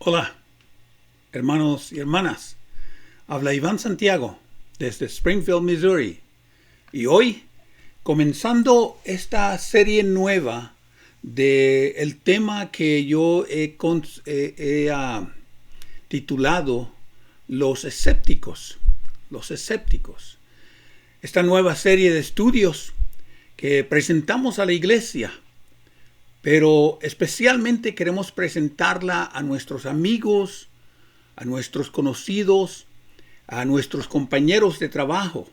Hola, hermanos y hermanas. Habla Iván Santiago desde Springfield, Missouri. Y hoy, comenzando esta serie nueva del tema que yo he titulado Los escépticos. Los escépticos. Esta nueva serie de estudios que presentamos a la iglesia, pero especialmente queremos presentarla a nuestros amigos, a nuestros conocidos, a nuestros compañeros de trabajo,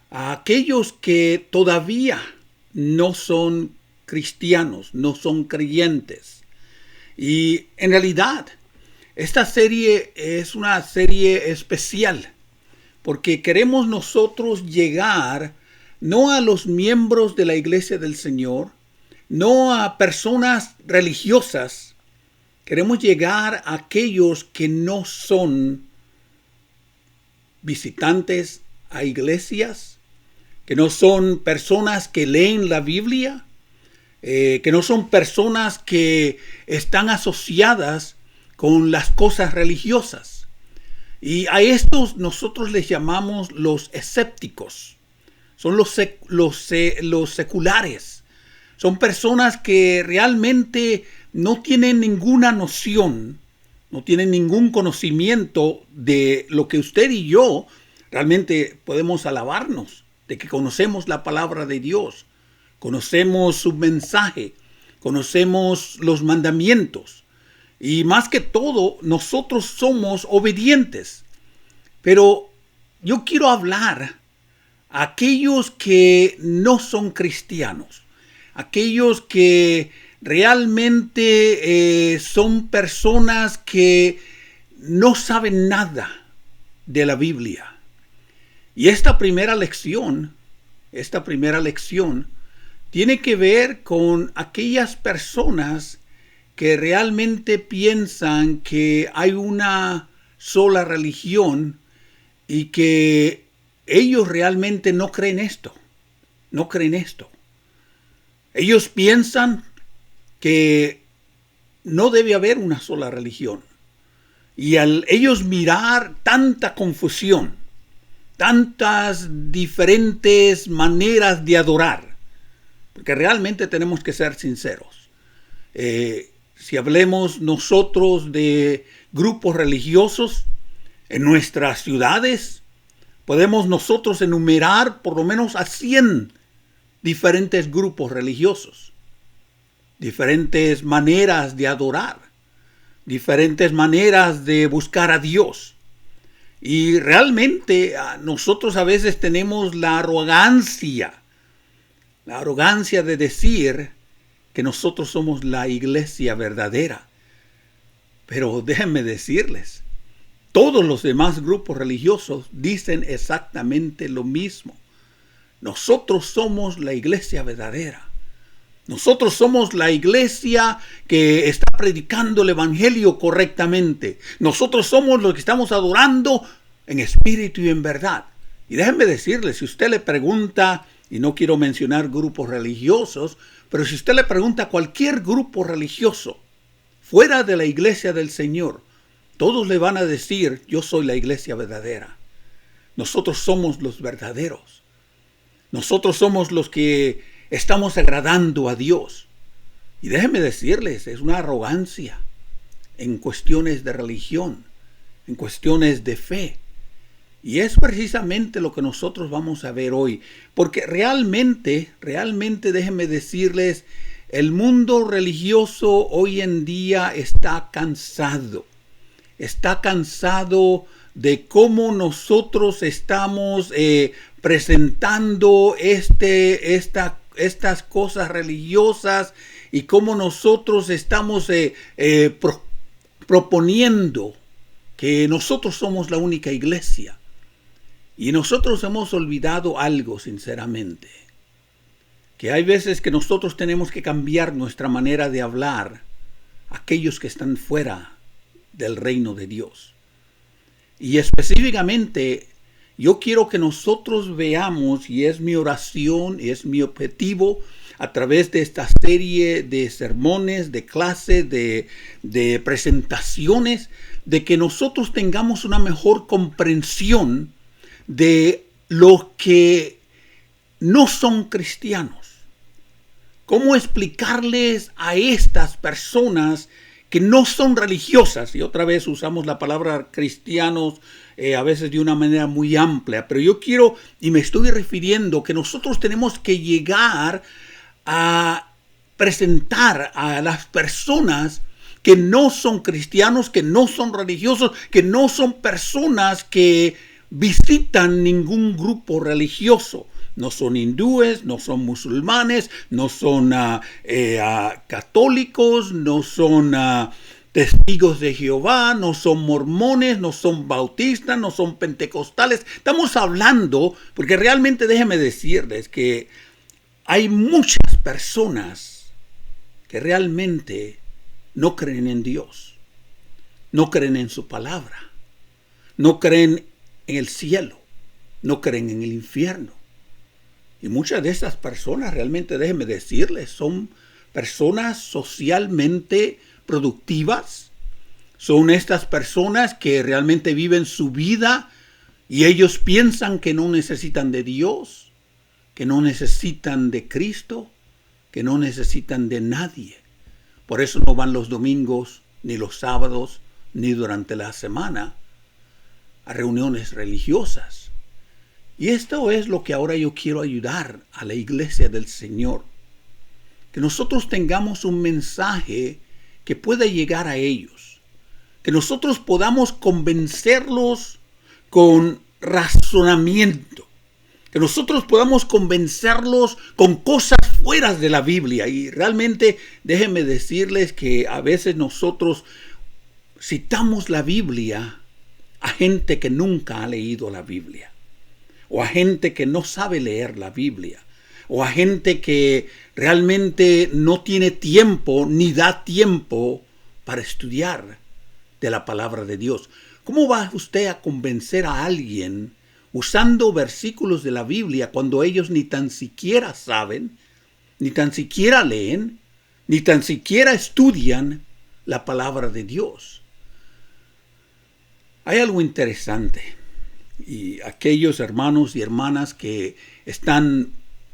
a aquellos que todavía no son cristianos, no son creyentes. Y en realidad, esta serie es una serie especial, porque queremos nosotros llegar no a los miembros de la Iglesia del Señor, no a personas religiosas. Queremos llegar a aquellos que no son visitantes a iglesias, que no son personas que leen la Biblia, que no son personas que están asociadas con las cosas religiosas. Y a estos nosotros les llamamos los escépticos. Son los seculares. Son personas que realmente no tienen ninguna noción, no tienen ningún conocimiento de lo que usted y yo realmente podemos alabarnos, de que conocemos la palabra de Dios, conocemos su mensaje, conocemos los mandamientos. Y más que todo, nosotros somos obedientes. Pero yo quiero hablar a aquellos que no son cristianos, aquellos que realmente son personas que no saben nada de la Biblia. Y esta primera lección tiene que ver con aquellas personas que realmente piensan que hay una sola religión y que ellos realmente no creen esto. Ellos piensan que no debe haber una sola religión. Y al ellos mirar tanta confusión, tantas diferentes maneras de adorar, porque realmente tenemos que ser sinceros. Si hablemos nosotros de grupos religiosos en nuestras ciudades, podemos nosotros enumerar por lo menos a 100 diferentes grupos religiosos, diferentes maneras de adorar, diferentes maneras de buscar a Dios. Y realmente nosotros a veces tenemos la arrogancia de decir que nosotros somos la iglesia verdadera. Pero déjenme decirles, todos los demás grupos religiosos dicen exactamente lo mismo. Nosotros somos la iglesia verdadera. Nosotros somos la iglesia que está predicando el evangelio correctamente. Nosotros somos los que estamos adorando en espíritu y en verdad. Y déjenme decirle, si usted le pregunta, y no quiero mencionar grupos religiosos, pero si usted le pregunta a cualquier grupo religioso fuera de la iglesia del Señor, todos le van a decir, yo soy la iglesia verdadera. Nosotros somos los verdaderos. Nosotros somos los que estamos agradando a Dios. Y déjenme decirles, es una arrogancia en cuestiones de religión, en cuestiones de fe. Y es precisamente lo que nosotros vamos a ver hoy. Porque realmente déjenme decirles, el mundo religioso hoy en día está cansado. Está cansado de cómo nosotros estamos presentando estas cosas religiosas y cómo nosotros estamos proponiendo que nosotros somos la única iglesia. Y nosotros hemos olvidado algo, sinceramente, que hay veces que nosotros tenemos que cambiar nuestra manera de hablar a aquellos que están fuera del reino de Dios. Y específicamente, yo quiero que nosotros veamos, y es mi oración, y es mi objetivo, a través de esta serie de sermones, de clases, de presentaciones, de que nosotros tengamos una mejor comprensión de los que no son cristianos. ¿Cómo explicarles a estas personas que no son religiosas? Y otra vez usamos la palabra cristianos a veces de una manera muy amplia, pero yo quiero y me estoy refiriendo que nosotros tenemos que llegar a presentar a las personas que no son cristianos, que no son religiosos, que no son personas que visitan ningún grupo religioso. No son hindúes, no son musulmanes, no son católicos, no son testigos de Jehová, no son mormones, no son bautistas, no son pentecostales. Estamos hablando, porque realmente déjenme decirles que hay muchas personas que realmente no creen en Dios, no creen en su palabra, no creen en el cielo, no creen en el infierno. Y muchas de estas personas, realmente déjenme decirles, son personas socialmente productivas. Son estas personas que realmente viven su vida y ellos piensan que no necesitan de Dios, que no necesitan de Cristo, que no necesitan de nadie. Por eso no van los domingos, ni los sábados, ni durante la semana a reuniones religiosas. Y esto es lo que ahora yo quiero ayudar a la iglesia del Señor. Que nosotros tengamos un mensaje que pueda llegar a ellos. Que nosotros podamos convencerlos con razonamiento. Que nosotros podamos convencerlos con cosas fuera de la Biblia. Y realmente déjenme decirles que a veces nosotros citamos la Biblia a gente que nunca ha leído la Biblia. O a gente que no sabe leer la Biblia, o a gente que realmente no tiene tiempo ni da tiempo para estudiar de la palabra de Dios. ¿Cómo va usted a convencer a alguien usando versículos de la Biblia cuando ellos ni tan siquiera saben, ni tan siquiera leen, ni tan siquiera estudian la palabra de Dios? Hay algo interesante. Y aquellos hermanos y hermanas que están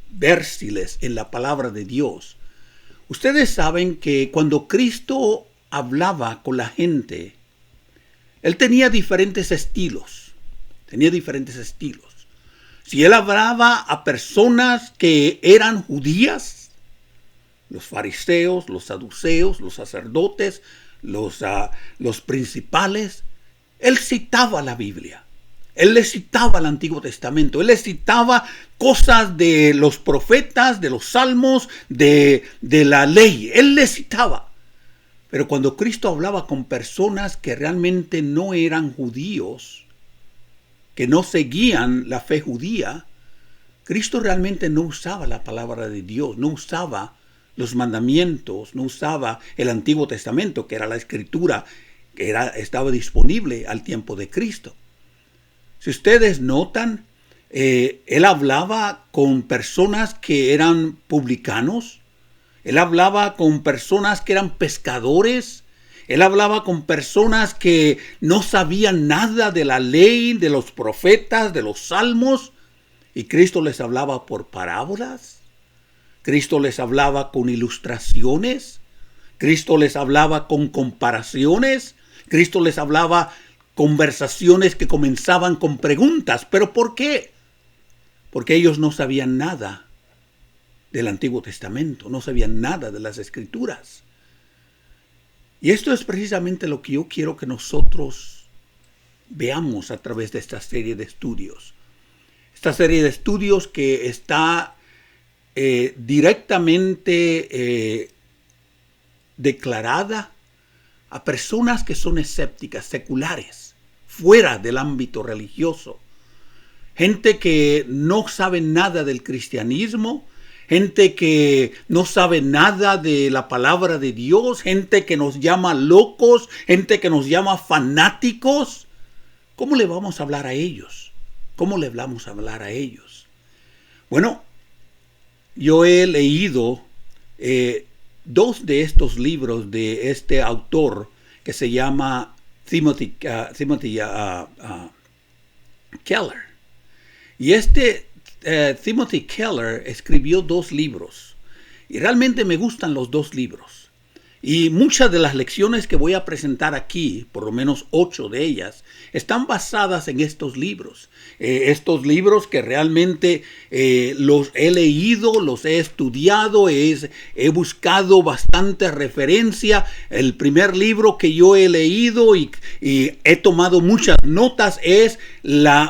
vérsiles en la palabra de Dios, ustedes saben que cuando Cristo hablaba con la gente, Él tenía diferentes estilos. Si Él hablaba a personas que eran judías, los fariseos, los saduceos, los sacerdotes, los principales, Él citaba la Biblia. Él les citaba el Antiguo Testamento. Él les citaba cosas de los profetas, de los salmos, de la ley. Él les citaba. Pero cuando Cristo hablaba con personas que realmente no eran judíos, que no seguían la fe judía, Cristo realmente no usaba la palabra de Dios, no usaba los mandamientos, no usaba el Antiguo Testamento, que era la escritura que estaba disponible al tiempo de Cristo. Si ustedes notan, Él hablaba con personas que eran publicanos, Él hablaba con personas que eran pescadores, Él hablaba con personas que no sabían nada de la ley, de los profetas, de los salmos, y Cristo les hablaba por parábolas, Cristo les hablaba con ilustraciones, Cristo les hablaba con comparaciones, Cristo les hablaba conversaciones que comenzaban con preguntas. ¿Pero por qué? Porque ellos no sabían nada del Antiguo Testamento, no sabían nada de las Escrituras. Y esto es precisamente lo que yo quiero que nosotros veamos a través de esta serie de estudios. Esta serie de estudios que está directamente declarada a personas que son escépticas, seculares, fuera del ámbito religioso. Gente que no sabe nada del cristianismo, gente que no sabe nada de la palabra de Dios, gente que nos llama locos, gente que nos llama fanáticos. ¿Cómo le vamos a hablar a ellos? ¿Cómo le vamos a hablar a ellos? Bueno, yo he leído dos de estos libros de este autor que se llama Timothy Keller. Y Timothy Keller escribió dos libros. Y realmente me gustan los dos libros. Y muchas de las lecciones que voy a presentar aquí, por lo menos 8 de ellas, están basadas en estos libros. Estos libros que realmente los he leído, los he estudiado, he buscado bastante referencia. El primer libro que yo he leído y he tomado muchas notas es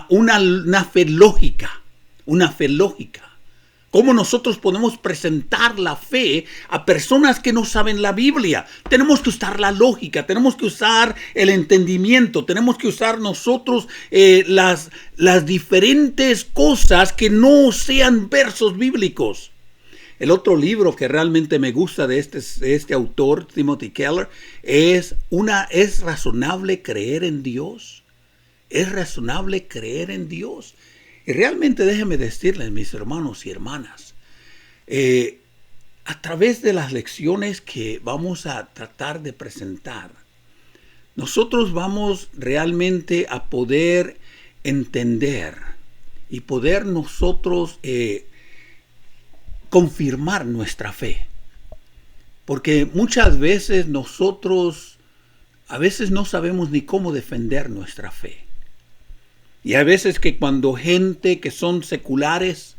una fe lógica. Una fe lógica. ¿Cómo nosotros podemos presentar la fe a personas que no saben la Biblia? Tenemos que usar la lógica, tenemos que usar el entendimiento, tenemos que usar nosotros las diferentes cosas que no sean versos bíblicos. El otro libro que realmente me gusta de este autor, Timothy Keller, ¿es razonable creer en Dios? ¿Es razonable creer en Dios? Y realmente déjenme decirles, mis hermanos y hermanas, a través de las lecciones que vamos a tratar de presentar, nosotros vamos realmente a poder entender y poder nosotros confirmar nuestra fe. Porque muchas veces nosotros, a veces no sabemos ni cómo defender nuestra fe. Y hay veces que cuando gente que son seculares,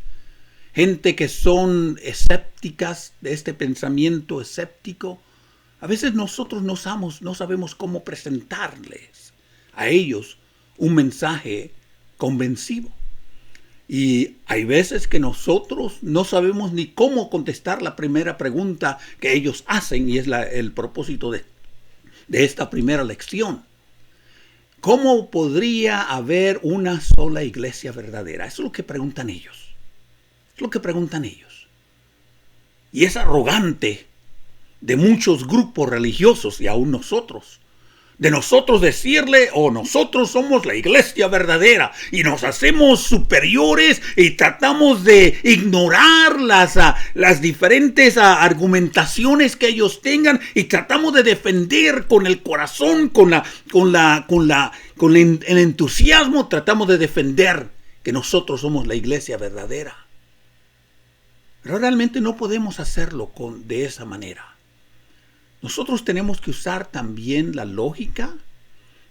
gente que son escépticas, de este pensamiento escéptico, a veces nosotros no sabemos cómo presentarles a ellos un mensaje convencido. Y hay veces que nosotros no sabemos ni cómo contestar la primera pregunta que ellos hacen, y es el propósito de esta primera lección. ¿Cómo podría haber una sola iglesia verdadera? Eso es lo que preguntan ellos. Es lo que preguntan ellos. Y es arrogante de muchos grupos religiosos y aún nosotros. De nosotros decirle, nosotros somos la iglesia verdadera y nos hacemos superiores y tratamos de ignorar las diferentes argumentaciones que ellos tengan y tratamos de defender con el corazón, con el entusiasmo, tratamos de defender que nosotros somos la iglesia verdadera. Pero realmente no podemos hacerlo de esa manera. Nosotros tenemos que usar también la lógica,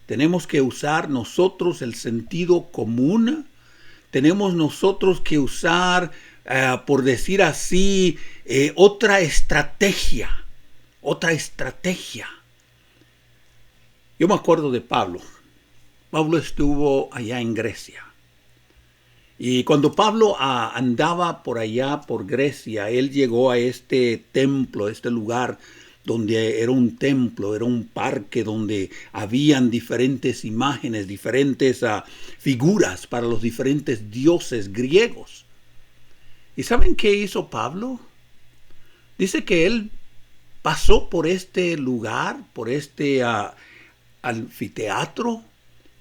tenemos que usar nosotros el sentido común, tenemos nosotros que usar, por decir así, otra estrategia. Yo me acuerdo de Pablo. Pablo estuvo allá en Grecia. Y cuando Pablo andaba por allá, por Grecia, él llegó a este templo, este lugar donde era un templo, era un parque donde habían diferentes imágenes, diferentes figuras para los diferentes dioses griegos. ¿Y saben qué hizo Pablo? Dice que él pasó por este lugar, por este anfiteatro,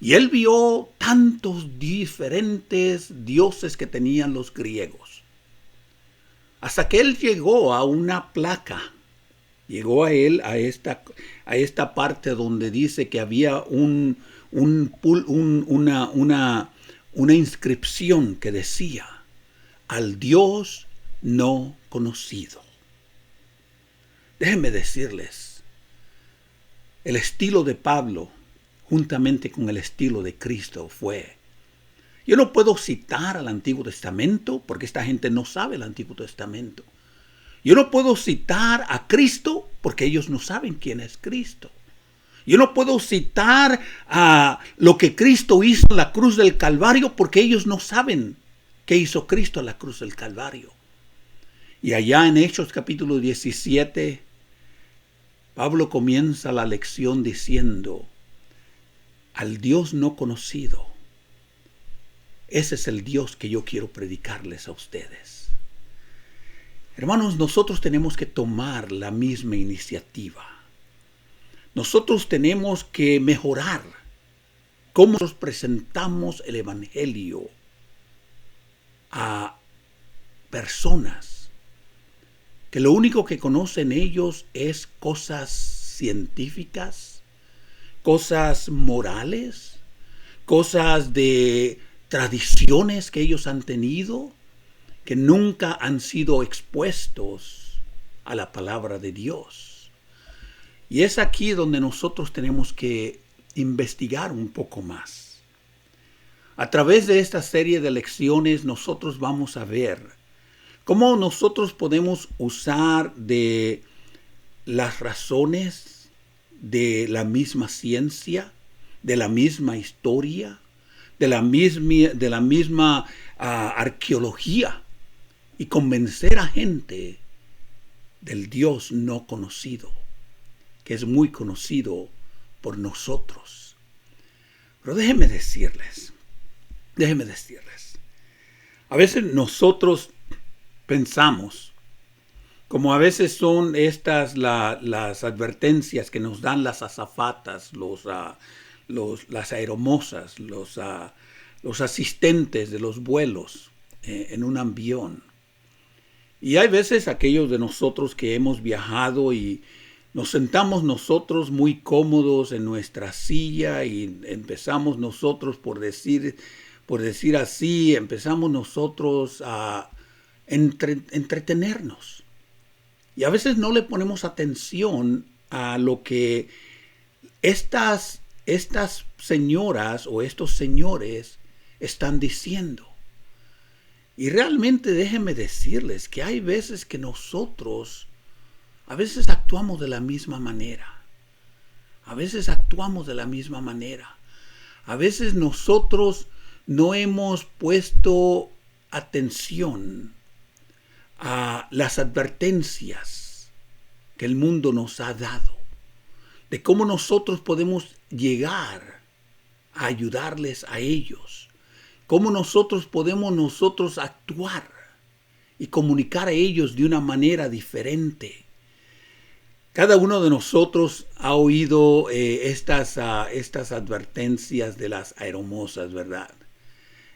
y él vio tantos diferentes dioses que tenían los griegos. Hasta que él llegó a una placa. Llegó a esta parte donde dice que había una inscripción que decía: al Dios no conocido. Déjenme decirles, el estilo de Pablo, juntamente con el estilo de Cristo, fue: yo no puedo citar al Antiguo Testamento porque esta gente no sabe el Antiguo Testamento. Yo no puedo citar a Cristo porque ellos no saben quién es Cristo. Yo no puedo citar a lo que Cristo hizo en la cruz del Calvario porque ellos no saben qué hizo Cristo en la cruz del Calvario. Y allá en Hechos capítulo 17, Pablo comienza la lección diciendo: al Dios no conocido, ese es el Dios que yo quiero predicarles a ustedes. Hermanos, nosotros tenemos que tomar la misma iniciativa. Nosotros tenemos que mejorar cómo nosotros presentamos el Evangelio a personas que lo único que conocen ellos es cosas científicas, cosas morales, cosas de tradiciones que ellos han tenido, que nunca han sido expuestos a la palabra de Dios. Y es aquí donde nosotros tenemos que investigar un poco más. A través de esta serie de lecciones nosotros vamos a ver cómo nosotros podemos usar de las razones de la misma ciencia, de la misma historia, de la misma arqueología, y convencer a gente del Dios no conocido, que es muy conocido por nosotros. Pero déjenme decirles, a veces nosotros pensamos, como a veces son estas las advertencias que nos dan las azafatas, las aeromosas, los asistentes de los vuelos en un avión. Y hay veces aquellos de nosotros que hemos viajado y nos sentamos nosotros muy cómodos en nuestra silla y empezamos nosotros, por decir así, empezamos nosotros a entretenernos. Y a veces no le ponemos atención a lo que estas señoras o estos señores están diciendo. Y realmente déjenme decirles que hay veces que nosotros a veces actuamos de la misma manera. A veces nosotros no hemos puesto atención a las advertencias que el mundo nos ha dado, de cómo nosotros podemos llegar a ayudarles a ellos, cómo nosotros podemos actuar y comunicar a ellos de una manera diferente. Cada uno de nosotros ha oído estas advertencias de las aeromosas, ¿verdad?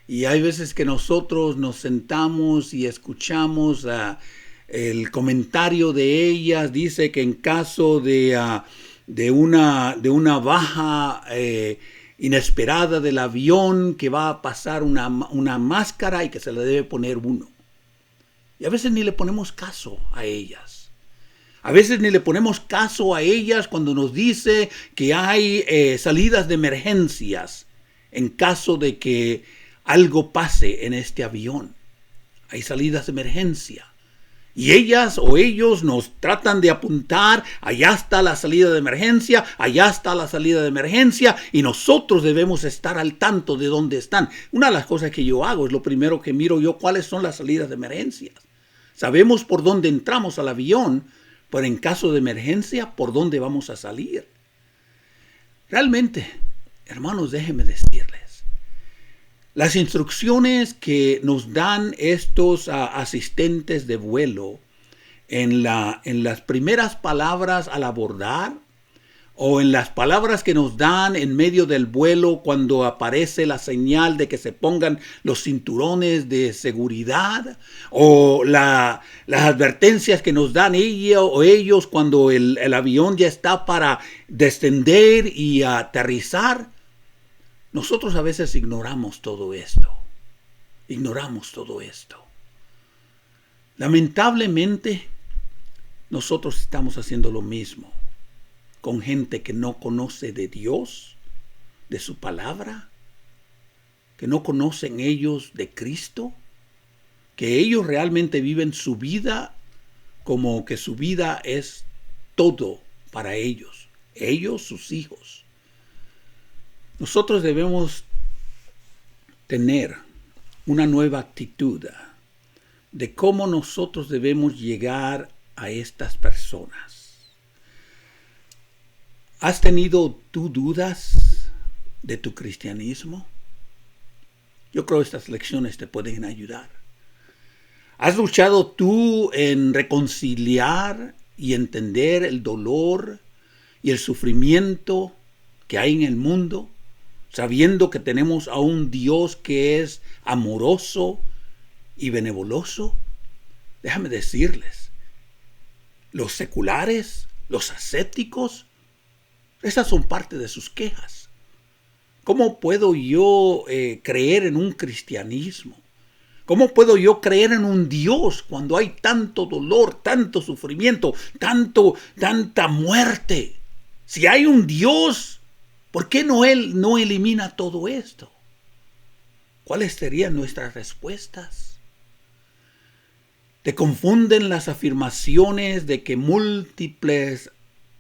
Y hay veces que nosotros nos sentamos y escuchamos el comentario de ellas. Dice que en caso de una baja inesperada del avión, que va a pasar una máscara y que se le debe poner uno. Y a veces ni le ponemos caso a ellas. A veces ni le ponemos caso a ellas cuando nos dice que hay salidas de emergencias en caso de que algo pase en este avión. Hay salidas de emergencia. Y ellas o ellos nos tratan de apuntar, allá está la salida de emergencia, y nosotros debemos estar al tanto de dónde están. Una de las cosas que yo hago es lo primero que miro yo, cuáles son las salidas de emergencias. Sabemos por dónde entramos al avión, pero en caso de emergencia, ¿por dónde vamos a salir? Realmente, hermanos, déjenme decirles, las instrucciones que nos dan estos asistentes de vuelo en las primeras palabras al abordar, o en las palabras que nos dan en medio del vuelo cuando aparece la señal de que se pongan los cinturones de seguridad, o las advertencias que nos dan ellos cuando el avión ya está para descender y aterrizar. Nosotros a veces ignoramos todo esto. Lamentablemente, nosotros estamos haciendo lo mismo con gente que no conoce de Dios, de su palabra, que no conocen ellos de Cristo, que ellos realmente viven su vida como que su vida es todo para ellos, sus hijos. Nosotros debemos tener una nueva actitud de cómo nosotros debemos llegar a estas personas. ¿Has tenido tú dudas de tu cristianismo? Yo creo que estas lecciones te pueden ayudar. ¿Has luchado tú en reconciliar y entender el dolor y el sufrimiento que hay en el mundo, sabiendo que tenemos a un Dios que es amoroso y benevolioso? Déjame decirles Los seculares, los ascéticos, esas son parte de sus quejas. ¿Cómo puedo yo creer en un cristianismo? ¿Cómo puedo yo creer en un Dios cuando hay tanto dolor, tanto sufrimiento, tanta muerte? Si hay un Dios, ¿por qué Él no elimina todo esto? ¿Cuáles serían nuestras respuestas? ¿Te confunden las afirmaciones de que múltiples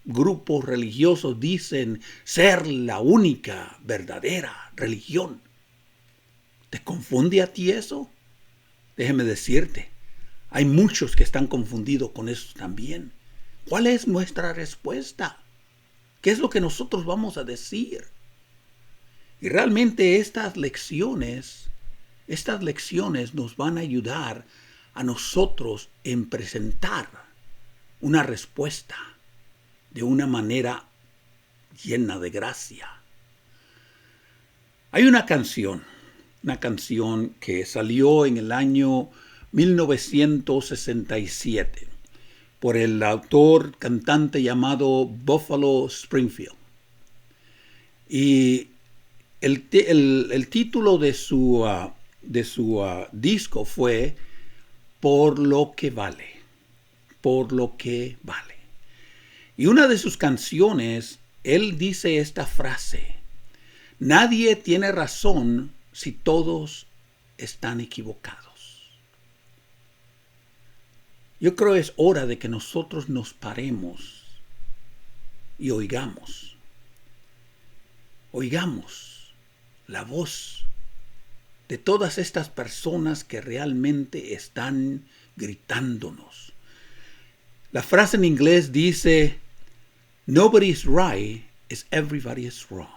grupos religiosos dicen ser la única verdadera religión? ¿Te confunde a ti eso? Déjeme decirte, hay muchos que están confundidos con eso también. ¿Cuál es nuestra respuesta? ¿Qué es lo que nosotros vamos a decir? Y realmente estas lecciones nos van a ayudar a nosotros en presentar una respuesta de una manera llena de gracia. Hay una canción que salió en el año 1967 por el autor cantante llamado Buffalo Springfield. Y el título de su disco fue Por lo que vale. Por lo que vale. Y una de sus canciones, él dice esta frase: nadie tiene razón si todos están equivocados. Yo creo es hora de que nosotros nos paremos y oigamos la voz de todas estas personas que realmente están gritándonos. La frase en inglés dice: nobody's right is everybody's wrong.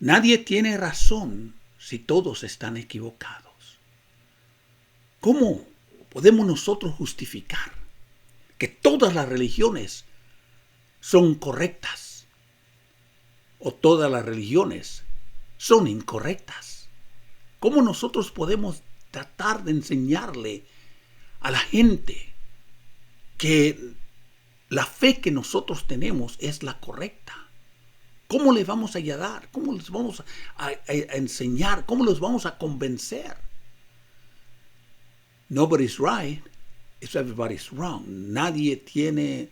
Nadie tiene razón si todos están equivocados. ¿Cómo podemos nosotros justificar que todas las religiones son correctas o todas las religiones son incorrectas? ¿Cómo nosotros podemos tratar de enseñarle a la gente que la fe que nosotros tenemos es la correcta? ¿Cómo les vamos a ayudar? ¿Cómo les vamos a enseñar? ¿Cómo los vamos a convencer? Nobody's right, it's everybody's wrong. Nadie tiene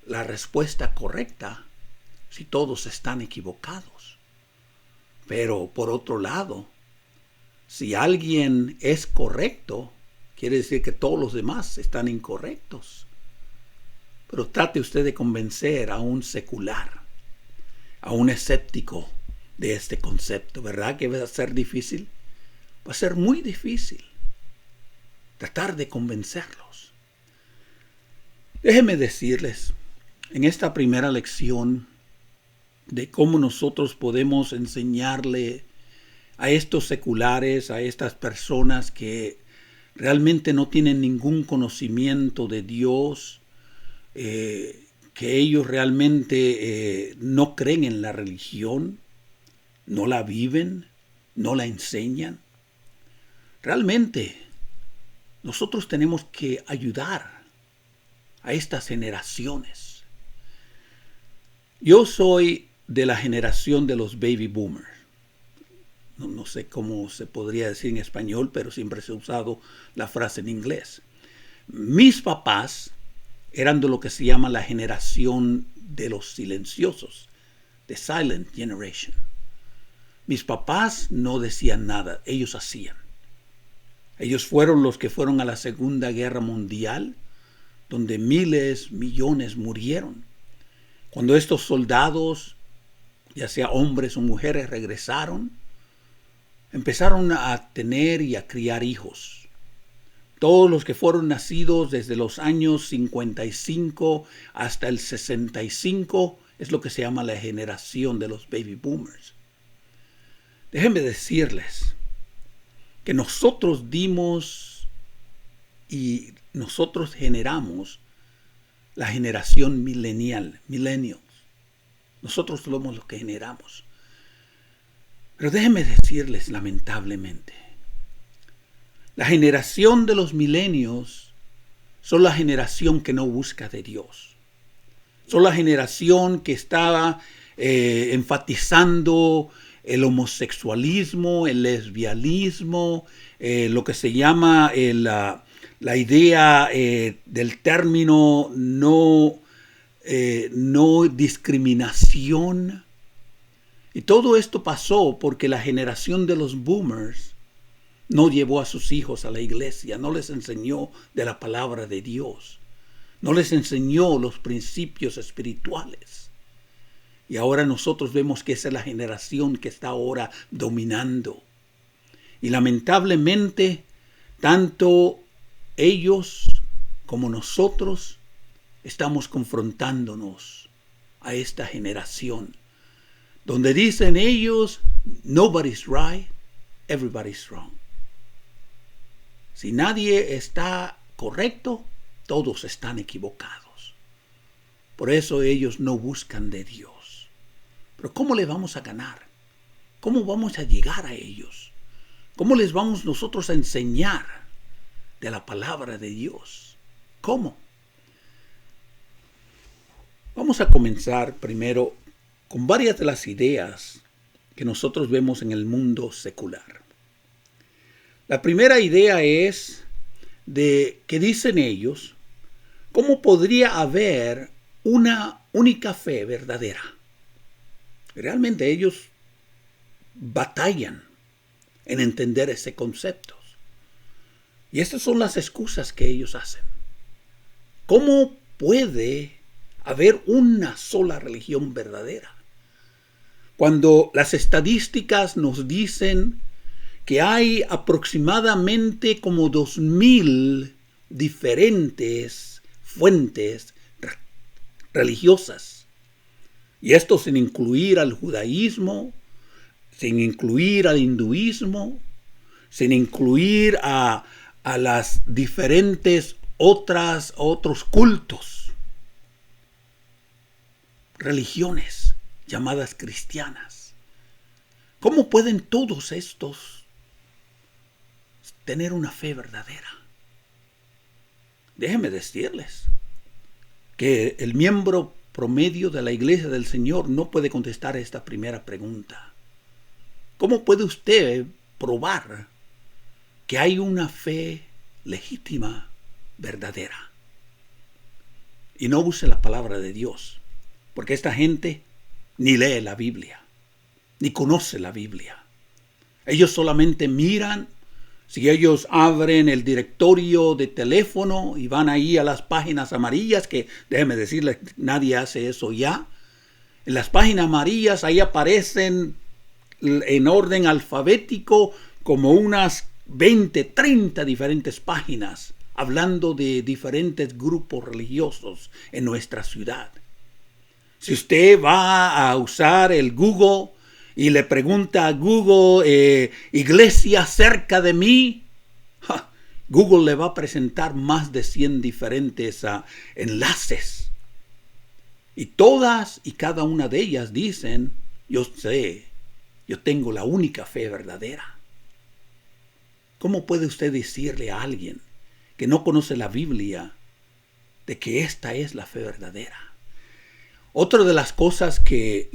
la respuesta correcta si todos están equivocados. Pero por otro lado, si alguien es correcto, quiere decir que todos los demás están incorrectos. Pero trate usted de convencer a un secular, a un escéptico de este concepto. ¿Verdad que va a ser difícil? Va a ser muy difícil tratar de convencerlos. Déjenme decirles en esta primera lección de cómo nosotros podemos enseñarle a estos seculares, a estas personas que realmente no tienen ningún conocimiento de Dios, que ellos realmente no creen en la religión, no la viven, no la enseñan. Realmente nosotros tenemos que ayudar a estas generaciones. Yo soy de la generación de los baby boomers. No sé cómo se podría decir en español, pero siempre se ha usado la frase en inglés. Mis papás eran de lo que se llama la generación de los silenciosos, the silent generation. Mis papás no decían nada, ellos hacían. Ellos fueron los que fueron a la Segunda Guerra Mundial, donde miles, millones murieron. Cuando estos soldados, ya sea hombres o mujeres, regresaron, empezaron a tener y a criar hijos. Todos los que fueron nacidos desde los años 55 hasta el 65 es lo que se llama la generación de los baby boomers. Déjenme decirles que nosotros dimos y nosotros generamos la generación millennials. Nosotros somos los que generamos. Pero déjenme decirles, lamentablemente, la generación de los milenios son la generación que no busca de Dios. Son la generación que estaba enfatizando el homosexualismo, el lesbianismo, lo que se llama la idea del término no discriminación. Y todo esto pasó porque la generación de los boomers no llevó a sus hijos a la iglesia, no les enseñó de la palabra de Dios, no les enseñó los principios espirituales. Y ahora nosotros vemos que esa es la generación que está ahora dominando. Y lamentablemente, tanto ellos como nosotros estamos confrontándonos a esta generación, donde dicen ellos, nobody's right, everybody's wrong. Si nadie está correcto, todos están equivocados. Por eso ellos no buscan de Dios. Pero ¿cómo le vamos a ganar? ¿Cómo vamos a llegar a ellos? ¿Cómo les vamos nosotros a enseñar de la palabra de Dios? ¿Cómo? Vamos a comenzar primero con varias de las ideas que nosotros vemos en el mundo secular. La primera idea es de que dicen ellos, ¿cómo podría haber una única fe verdadera? Realmente ellos batallan en entender ese concepto. Y estas son las excusas que ellos hacen. ¿Cómo puede haber una sola religión verdadera? Cuando las estadísticas nos dicen que hay aproximadamente como 2,000 diferentes fuentes religiosas. Y esto sin incluir al judaísmo, sin incluir al hinduismo, sin incluir a las diferentes otros cultos, religiones llamadas cristianas. ¿Cómo pueden todos estos tener una fe verdadera? Déjenme decirles que el miembro promedio de la Iglesia del Señor no puede contestar esta primera pregunta. ¿Cómo puede usted probar que hay una fe legítima, verdadera? Y no use la palabra de Dios, porque esta gente ni lee la Biblia, ni conoce la Biblia. Ellos solamente miran. Si ellos abren el directorio de teléfono y van ahí a las páginas amarillas, que déjenme decirles, nadie hace eso ya. En las páginas amarillas ahí aparecen en orden alfabético como unas 20, 30 diferentes páginas hablando de diferentes grupos religiosos en nuestra ciudad. Si usted va a usar el Google y le pregunta a Google, iglesia cerca de mí, Google le va a presentar más de 100 diferentes enlaces. Y todas y cada una de ellas dicen, yo tengo la única fe verdadera. ¿Cómo puede usted decirle a alguien que no conoce la Biblia de que esta es la fe verdadera? Otra de las cosas que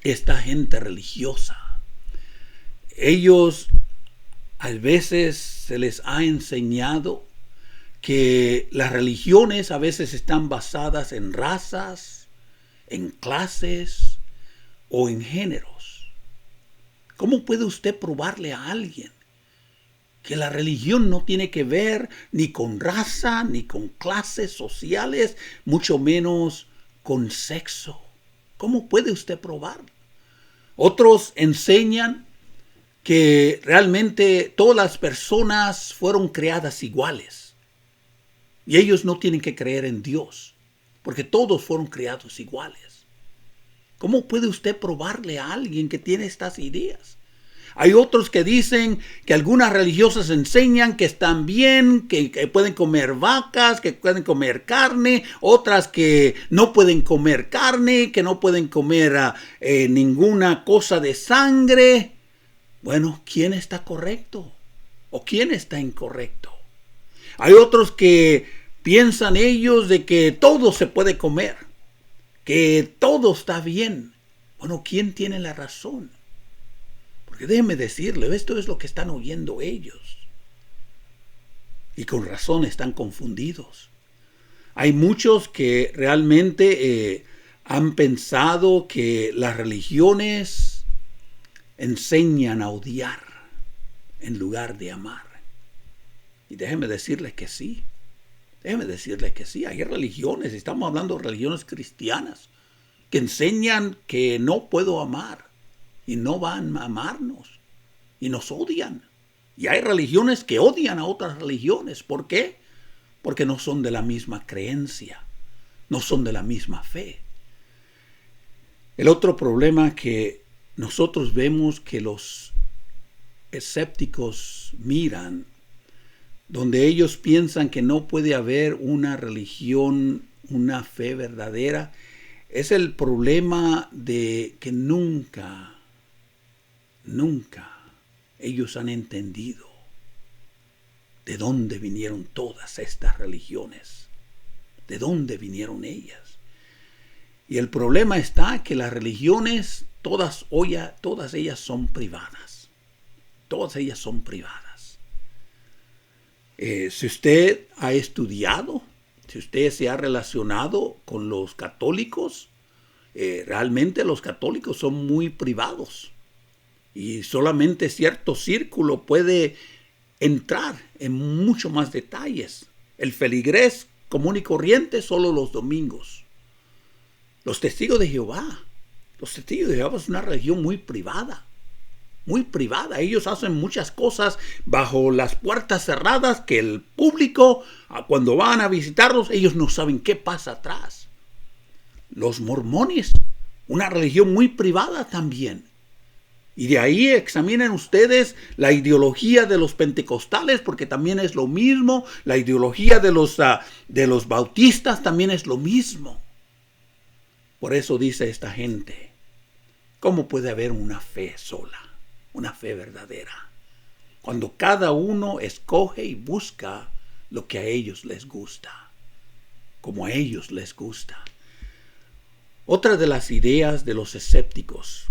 esta gente religiosa, ellos a veces se les ha enseñado que las religiones a veces están basadas en razas, en clases o en géneros. ¿Cómo puede usted probarle a alguien que la religión no tiene que ver ni con raza, ni con clases sociales, mucho menos con sexo? ¿Cómo puede usted probar? Otros enseñan que realmente todas las personas fueron creadas iguales. Y ellos no tienen que creer en Dios, porque todos fueron creados iguales. ¿Cómo puede usted probarle a alguien que tiene estas ideas? Hay otros que dicen que algunas religiosas enseñan que están bien, que pueden comer vacas, que pueden comer carne. Otras que no pueden comer carne, que no pueden comer ninguna cosa de sangre. Bueno, ¿quién está correcto? ¿O quién está incorrecto? Hay otros que piensan ellos de que todo se puede comer, que todo está bien. Bueno, ¿quién tiene la razón? Porque déjeme decirle, esto es lo que están oyendo ellos. Y con razón están confundidos. Hay muchos que realmente han pensado que las religiones enseñan a odiar en lugar de amar. Y déjeme decirles que sí. Hay religiones, estamos hablando de religiones cristianas, que enseñan que no puedo amar y no van a amarnos y nos odian. Y hay religiones que odian a otras religiones. ¿Por qué? Porque no son de la misma creencia, no son de la misma fe. El otro problema que nosotros vemos que los escépticos miran, donde ellos piensan que no puede haber una religión, una fe verdadera, es el problema de que nunca ellos han entendido de dónde vinieron todas estas religiones, de dónde vinieron ellas. Y el problema está que las religiones, todas ellas son privadas. Todas ellas son privadas. Si usted ha estudiado, si usted se ha relacionado con los católicos, realmente los católicos son muy privados. Y solamente cierto círculo puede entrar en mucho más detalles. El feligrés común y corriente solo los domingos. Los testigos de Jehová es una religión muy privada. Muy privada. Ellos hacen muchas cosas bajo las puertas cerradas que el público, cuando van a visitarlos, ellos no saben qué pasa atrás. Los mormones, una religión muy privada también. Y de ahí examinen ustedes la ideología de los pentecostales, porque también es lo mismo. La ideología de los bautistas también es lo mismo. Por eso dice esta gente, ¿cómo puede haber una fe sola? Una fe verdadera, cuando cada uno escoge y busca lo que a ellos les gusta, como a ellos les gusta. Otra de las ideas de los escépticos,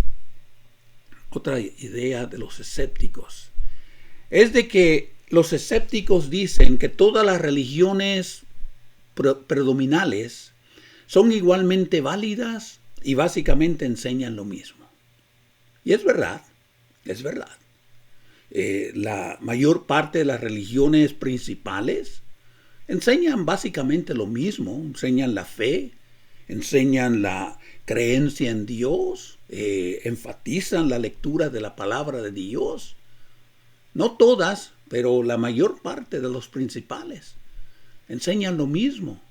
es de que los escépticos dicen que todas las religiones predominales son igualmente válidas y básicamente enseñan lo mismo. Y es verdad. Es verdad. La mayor parte de las religiones principales enseñan básicamente lo mismo. Enseñan la fe, enseñan la creencia en Dios, enfatizan la lectura de la palabra de Dios. No todas, pero la mayor parte de los principales enseñan lo mismo.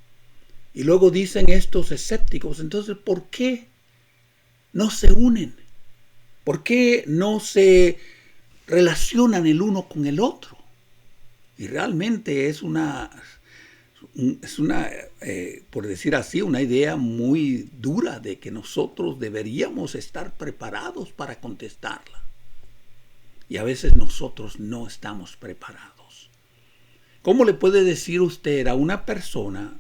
Y luego dicen estos escépticos, entonces, ¿por qué no se unen? ¿Por qué no se relacionan el uno con el otro? Y realmente es una, por decir así, una idea muy dura de que nosotros deberíamos estar preparados para contestarla. Y a veces nosotros no estamos preparados. ¿Cómo le puede decir usted a una persona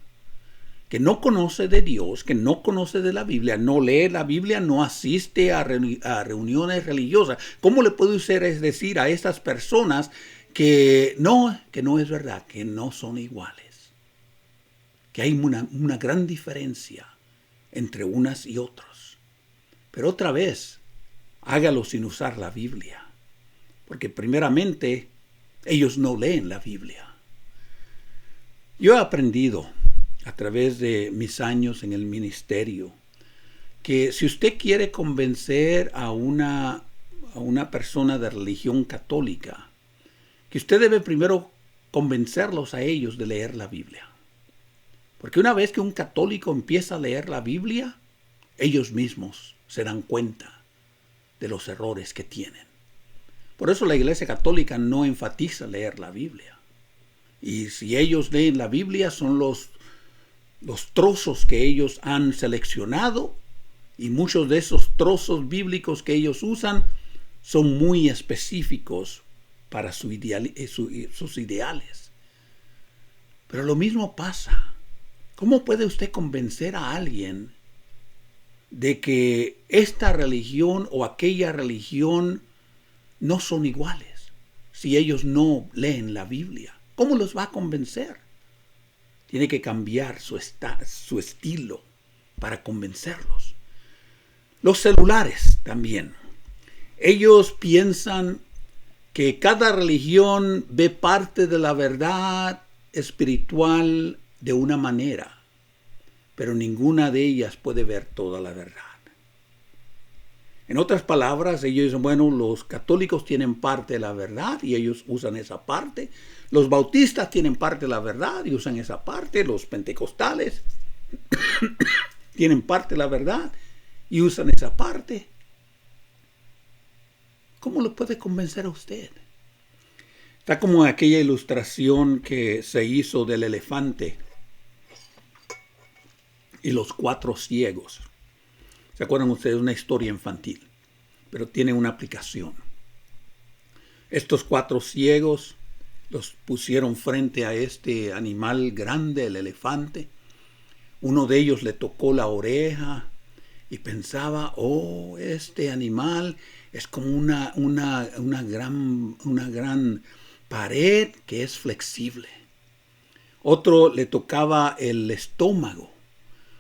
que no conoce de Dios, que no conoce de la Biblia, no lee la Biblia, no asiste a reuniones religiosas? ¿Cómo le puede usted decir a estas personas que no es verdad, que no son iguales? Que hay una gran diferencia entre unas y otros. Pero otra vez, hágalo sin usar la Biblia. Porque primeramente, ellos no leen la Biblia. Yo he aprendido a través de mis años en el ministerio, que si usted quiere convencer a una persona de religión católica, que usted debe primero convencerlos a ellos de leer la Biblia. Porque una vez que un católico empieza a leer la Biblia, ellos mismos se dan cuenta de los errores que tienen. Por eso la Iglesia Católica no enfatiza leer la Biblia. Y si ellos leen la Biblia, son los trozos que ellos han seleccionado, y muchos de esos trozos bíblicos que ellos usan son muy específicos para sus ideales. Pero lo mismo pasa. ¿Cómo puede usted convencer a alguien de que esta religión o aquella religión no son iguales si ellos no leen la Biblia? ¿Cómo los va a convencer? Tiene que cambiar su estilo para convencerlos. Los celulares también. Ellos piensan que cada religión ve parte de la verdad espiritual de una manera, pero ninguna de ellas puede ver toda la verdad. En otras palabras, ellos dicen, bueno, los católicos tienen parte de la verdad y ellos usan esa parte. Los bautistas tienen parte de la verdad y usan esa parte. Los pentecostales tienen parte de la verdad y usan esa parte. ¿Cómo lo puede convencer a usted? Está como aquella ilustración que se hizo del elefante y los 4 ciegos. ¿Se acuerdan ustedes? Una historia infantil, pero tiene una aplicación. Estos 4 ciegos los pusieron frente a este animal grande, el elefante. Uno de ellos le tocó la oreja y pensaba, oh, este animal es como una gran pared que es flexible. Otro le tocaba el estómago.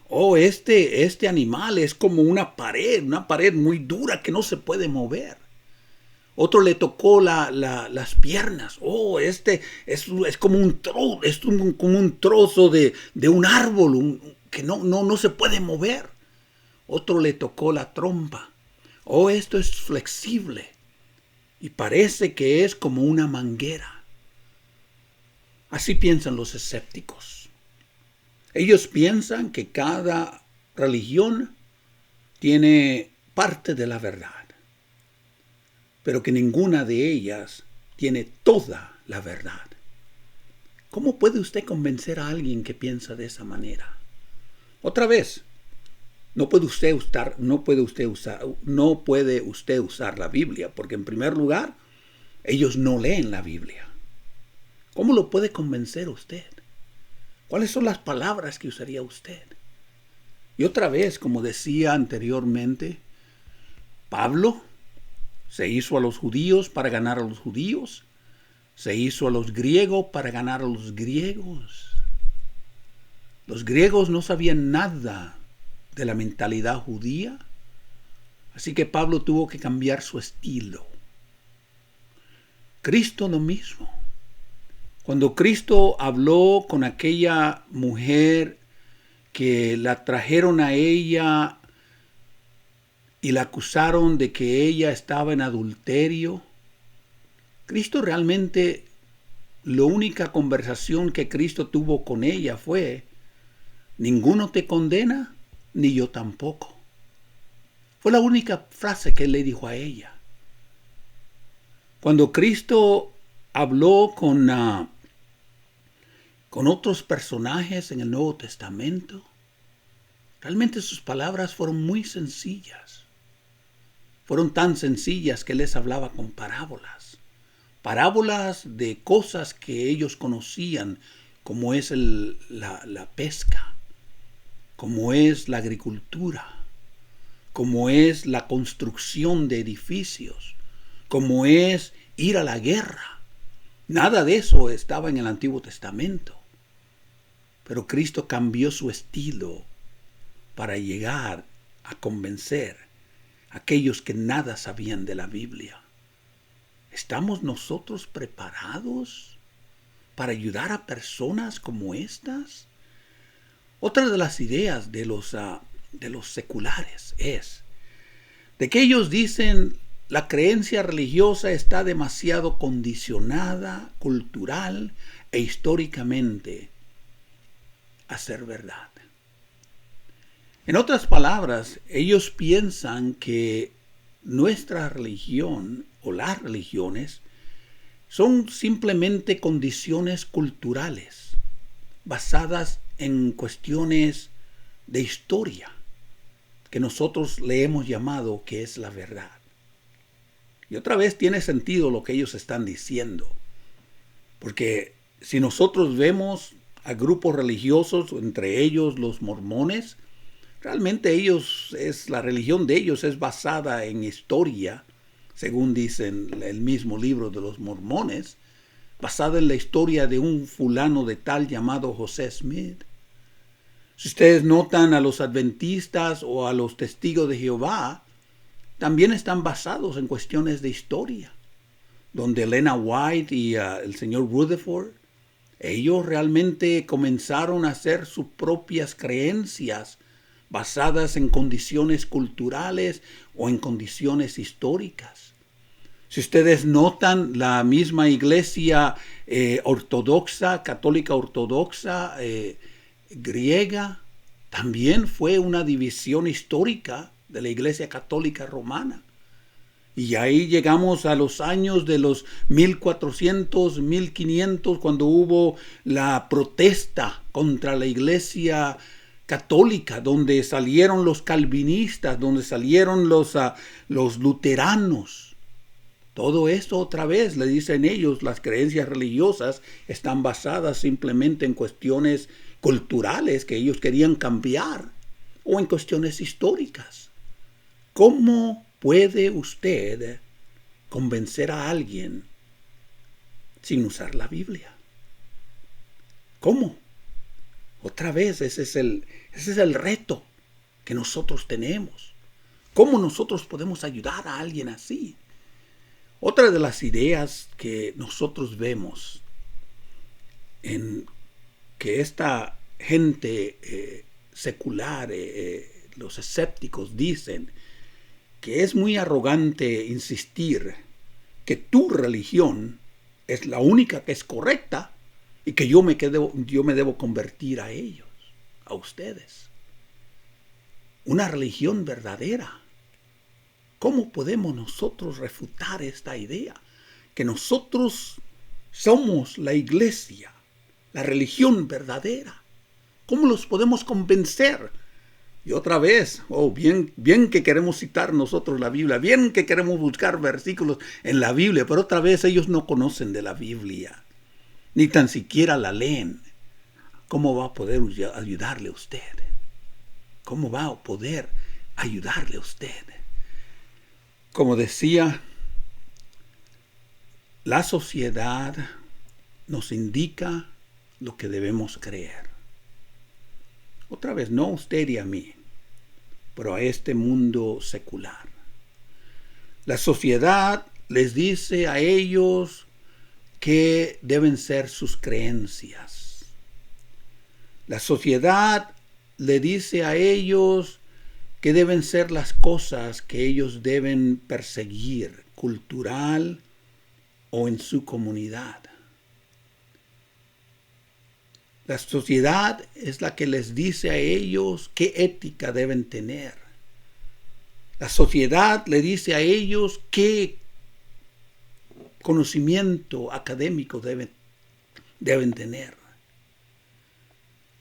Oh, este animal es como una pared muy dura que no se puede mover. Otro le tocó las piernas. Oh, es como un trozo de un árbol que no se puede mover. Otro le tocó la trompa. Oh, esto es flexible y parece que es como una manguera. Así piensan los escépticos. Ellos piensan que cada religión tiene parte de la verdad, pero que ninguna de ellas tiene toda la verdad. ¿Cómo puede usted convencer a alguien que piensa de esa manera? Otra vez, no puede usted usar la Biblia, porque en primer lugar, ellos no leen la Biblia. ¿Cómo lo puede convencer usted? ¿Cuáles son las palabras que usaría usted? Y otra vez, como decía anteriormente, Pablo se hizo a los judíos para ganar a los judíos, se hizo a los griegos para ganar a los griegos. Los griegos no sabían nada de la mentalidad judía, así que Pablo tuvo que cambiar su estilo. Cristo lo mismo. Cuando Cristo habló con aquella mujer que la trajeron a ella y la acusaron de que ella estaba en adulterio, Cristo realmente, la única conversación que Cristo tuvo con ella fue, ninguno te condena, ni yo tampoco. Fue la única frase que él le dijo a ella. Cuando Cristo habló con otros personajes en el Nuevo Testamento, realmente sus palabras fueron muy sencillas. Fueron tan sencillas que él les hablaba con parábolas. Parábolas de cosas que ellos conocían, como es la pesca, como es la agricultura, como es la construcción de edificios, como es ir a la guerra. Nada de eso estaba en el Antiguo Testamento. Pero Cristo cambió su estilo para llegar a convencer a aquellos que nada sabían de la Biblia. ¿Estamos nosotros preparados para ayudar a personas como estas? Otra de las ideas de los seculares es de que ellos dicen la creencia religiosa está demasiado condicionada cultural e históricamente a ser verdad. En otras palabras, ellos piensan que nuestra religión o las religiones son simplemente condiciones culturales basadas en cuestiones de historia que nosotros le hemos llamado que es la verdad. Y otra vez tiene sentido lo que ellos están diciendo, porque si nosotros vemos a grupos religiosos, entre ellos los mormones. Realmente la religión de ellos es basada en historia, según dicen el mismo libro de los mormones, basada en la historia de un fulano de tal llamado José Smith. Si ustedes notan, a los adventistas o a los testigos de Jehová, también están basados en cuestiones de historia, donde Elena White y el señor Rutherford, ellos realmente comenzaron a hacer sus propias creencias basadas en condiciones culturales o en condiciones históricas. Si ustedes notan, la misma iglesia ortodoxa, católica ortodoxa, griega, también fue una división histórica de la iglesia católica romana. Y ahí llegamos a los años de los 1400, 1500, cuando hubo la protesta contra la iglesia católica, donde salieron los calvinistas, donde salieron los luteranos. Todo esto otra vez, le dicen ellos, las creencias religiosas están basadas simplemente en cuestiones culturales que ellos querían cambiar o en cuestiones históricas. ¿Cómo puede usted convencer a alguien sin usar la Biblia? ¿Cómo? Otra vez, ese es el reto que nosotros tenemos. ¿Cómo nosotros podemos ayudar a alguien así? Otra de las ideas que nosotros vemos en que esta gente secular, los escépticos, dicen que es muy arrogante insistir que tu religión es la única que es correcta y que yo me debo convertir a ellos, a ustedes. Una religión verdadera. ¿Cómo podemos nosotros refutar esta idea? Que nosotros somos la iglesia, la religión verdadera. ¿Cómo los podemos convencer? Y otra vez, bien que queremos citar nosotros la Biblia, bien que queremos buscar versículos en la Biblia, pero otra vez ellos no conocen de la Biblia, ni tan siquiera la leen. ¿Cómo va a poder ayudarle a usted? ¿Cómo va a poder ayudarle a usted? Como decía, la sociedad nos indica lo que debemos creer. Otra vez, no a usted y a mí, pero a este mundo secular. La sociedad les dice a ellos que deben ser sus creencias. La sociedad le dice a ellos que deben ser las cosas que ellos deben perseguir, cultural o en su comunidad. La sociedad es la que les dice a ellos qué ética deben tener. La sociedad le dice a ellos qué conocimiento académico deben tener.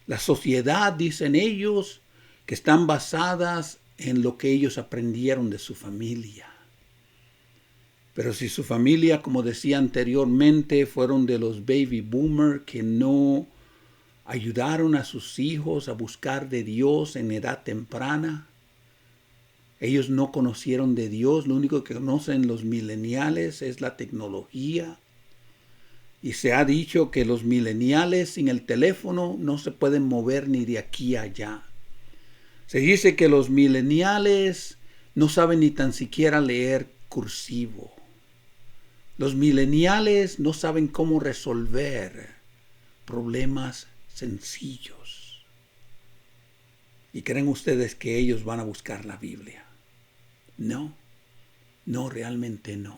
La sociedad, dicen ellos, que están basadas en lo que ellos aprendieron de su familia. Pero si su familia, como decía anteriormente, fueron de los baby boomers que no ayudaron a sus hijos a buscar de Dios en edad temprana, ellos no conocieron de Dios, lo único que conocen los mileniales es la tecnología. Y se ha dicho que los mileniales sin el teléfono no se pueden mover ni de aquí a allá. Se dice que los mileniales no saben ni tan siquiera leer cursivo. Los mileniales no saben cómo resolver problemas sencillos. ¿Y creen ustedes que ellos van a buscar la Biblia? No, realmente no.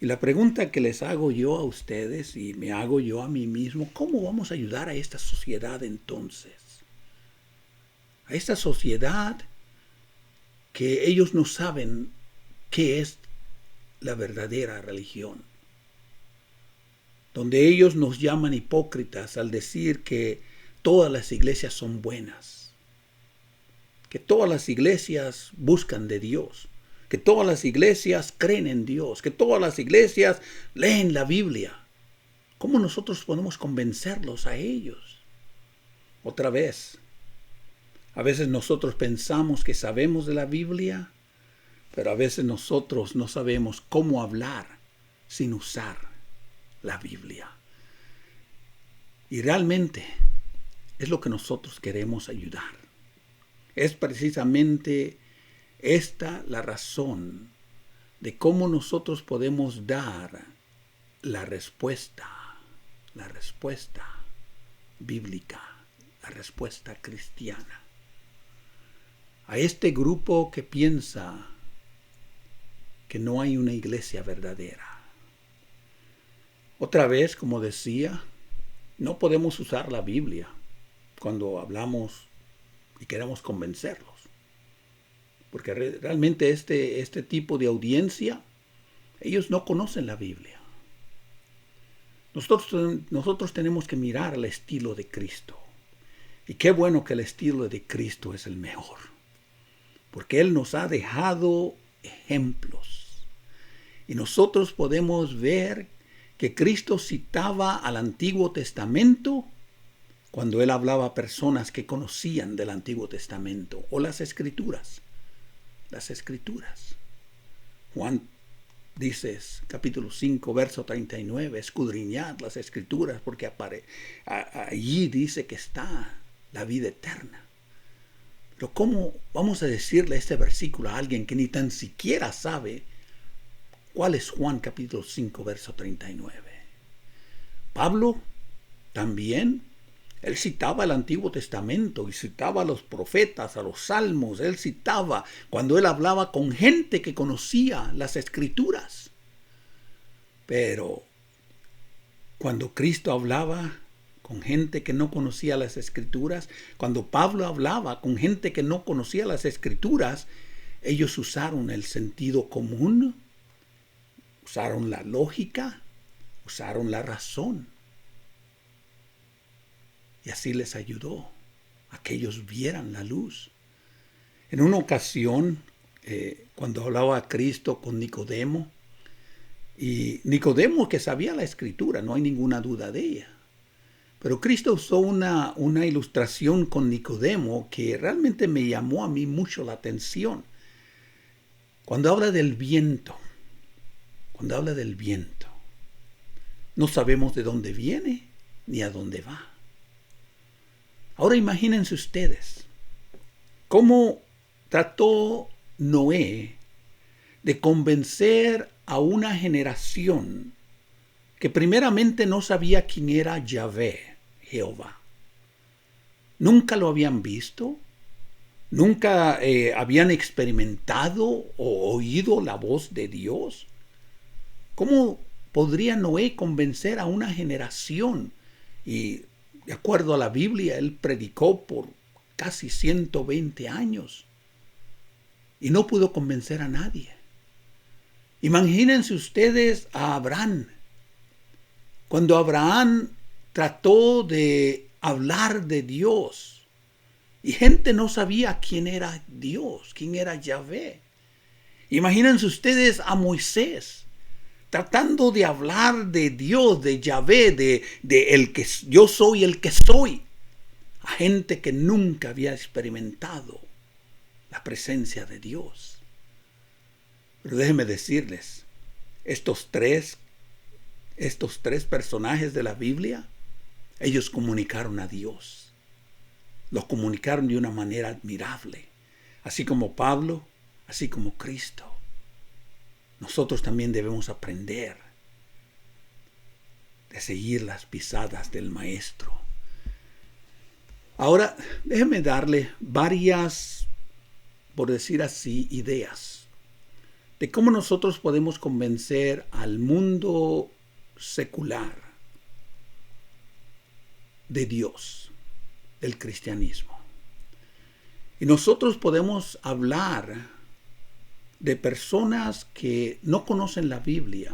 Y la pregunta que les hago yo a ustedes y me hago yo a mí mismo, ¿cómo vamos a ayudar a esta sociedad entonces? A esta sociedad que ellos no saben qué es la verdadera religión. Donde ellos nos llaman hipócritas al decir que todas las iglesias son buenas, que todas las iglesias buscan de Dios, que todas las iglesias creen en Dios, que todas las iglesias leen la Biblia. ¿Cómo nosotros podemos convencerlos a ellos? Otra vez, a veces nosotros pensamos que sabemos de la Biblia, pero a veces nosotros no sabemos cómo hablar sin usar la Biblia. Y realmente es lo que nosotros queremos ayudar. Es precisamente esta la razón de cómo nosotros podemos dar la respuesta bíblica, la respuesta cristiana a este grupo que piensa que no hay una iglesia verdadera. Otra vez, como decía, no podemos usar la Biblia cuando hablamos y queremos convencerlos. Porque realmente este tipo de audiencia, ellos no conocen la Biblia. Nosotros tenemos que mirar al estilo de Cristo. Y qué bueno que el estilo de Cristo es el mejor. Porque Él nos ha dejado ejemplos. Y nosotros podemos ver que Cristo citaba al Antiguo Testamento cuando Él hablaba a personas que conocían del Antiguo Testamento o las Escrituras. Las Escrituras. Juan dice, capítulo 5, verso 39, escudriñad las Escrituras porque allí dice que está la vida eterna. Pero ¿cómo vamos a decirle este versículo a alguien que ni tan siquiera sabe cuál es Juan capítulo 5, verso 39? Pablo también, él citaba el Antiguo Testamento y citaba a los profetas, a los salmos. Él citaba cuando él hablaba con gente que conocía las Escrituras. Pero cuando Cristo hablaba con gente que no conocía las Escrituras, cuando Pablo hablaba con gente que no conocía las Escrituras, ellos usaron el sentido común, usaron la lógica, usaron la razón. Y así les ayudó a que ellos vieran la luz. En una ocasión, cuando hablaba a Cristo con Nicodemo, y Nicodemo que sabía la Escritura, no hay ninguna duda de ella. Pero Cristo usó una ilustración con Nicodemo que realmente me llamó a mí mucho la atención. Cuando habla del viento, no sabemos de dónde viene ni a dónde va. Ahora imagínense ustedes cómo trató Noé de convencer a una generación que primeramente no sabía quién era Yahvé, Jehová. Nunca lo habían visto, nunca habían experimentado o oído la voz de Dios. ¿Cómo podría Noé convencer a una generación? Y de acuerdo a la Biblia, él predicó por casi 120 años y no pudo convencer a nadie. Imagínense ustedes a Abraham. Cuando Abraham trató de hablar de Dios y gente no sabía quién era Dios, quién era Yahvé. Imagínense ustedes a Moisés tratando de hablar de Dios, de Yahvé, de el que yo soy el que soy, a gente que nunca había experimentado la presencia de Dios. Pero déjenme decirles, estos tres personajes de la Biblia, ellos comunicaron a Dios. Lo comunicaron de una manera admirable, así como Pablo, así como Cristo. Nosotros también debemos aprender de seguir las pisadas del Maestro. Ahora, déjeme darle varias, por decir así, ideas de cómo nosotros podemos convencer al mundo secular de Dios, del cristianismo. Y nosotros podemos hablar de personas que no conocen la Biblia,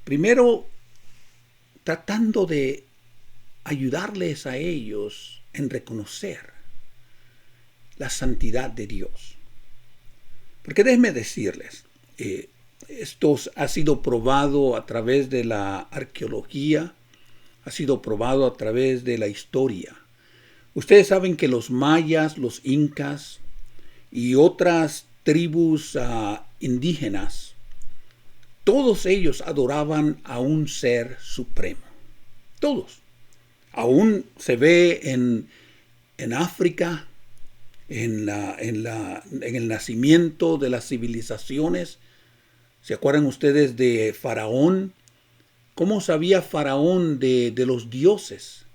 primero tratando de ayudarles a ellos en reconocer la santidad de Dios. Porque déjenme decirles, Esto ha sido probado a través de la arqueología, ha sido probado a través de la historia. Ustedes saben que los mayas, los incas y otras tribus indígenas, todos ellos adoraban a un ser supremo. Todos. Aún se ve en África, en el nacimiento de las civilizaciones. ¿Se acuerdan ustedes de Faraón? ¿Cómo sabía Faraón de los dioses?